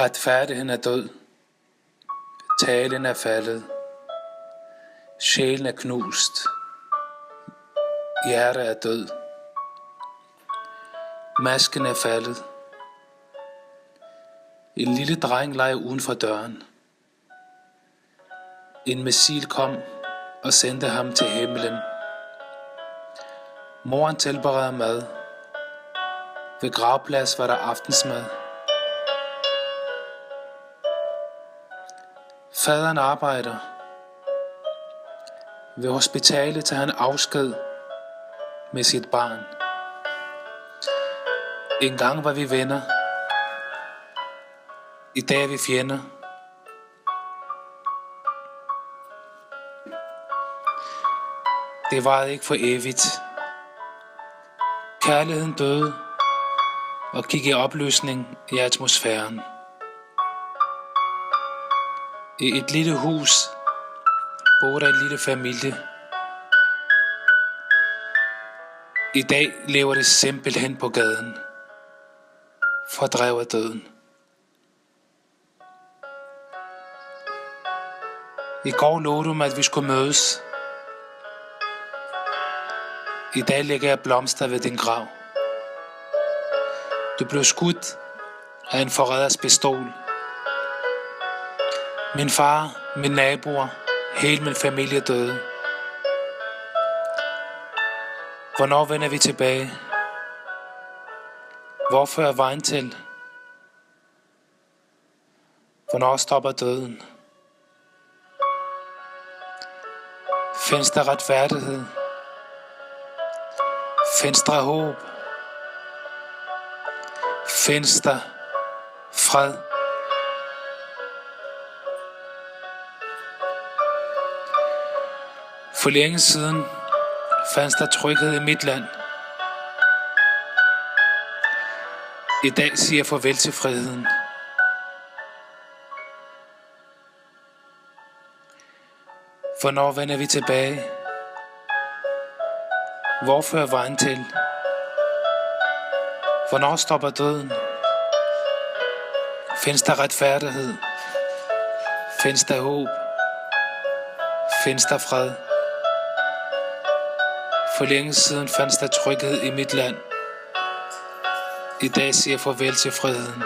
Retfærdigheden er død. Talen er faldet. Sjælen er knust. Hjertet er død. Masken er faldet. En lille dreng leger uden for døren. En missil kom og sendte ham til himlen. Moren tilbereder mad. Ved gravplads var der aftensmad. Faderen arbejder. Ved hospitalet tager han afsked med sit barn. En gang var vi venner. I dag er vi fjender. Det varede ikke for evigt. Kærligheden døde og gik i opløsning i atmosfæren. I et lille hus boede der en lille familie. I dag lever det simpelthen på gaden, fordrevet af døden. I går lovede du mig, at vi skulle mødes. I dag lægger jeg blomster ved din grav. Du blev skudt af en forræders pistol. Min far, mine naboer, hele min familie døde. Hvornår vender vi tilbage? Hvor fører vejen til? Hvornår stopper døden? Findes der retfærdighed? Findes der håb? Findes der fred? For længe siden fandt der tryghed i mit land. I dag siger jeg farvel til friheden. Hvornår vender vi tilbage? Hvor fører vejen til? Hvornår stopper døden? Findes der retfærdighed? Findes der håb? Findes der fred? For længe siden fandt der tryghed i mit land. I dag siger jeg farvel til friheden.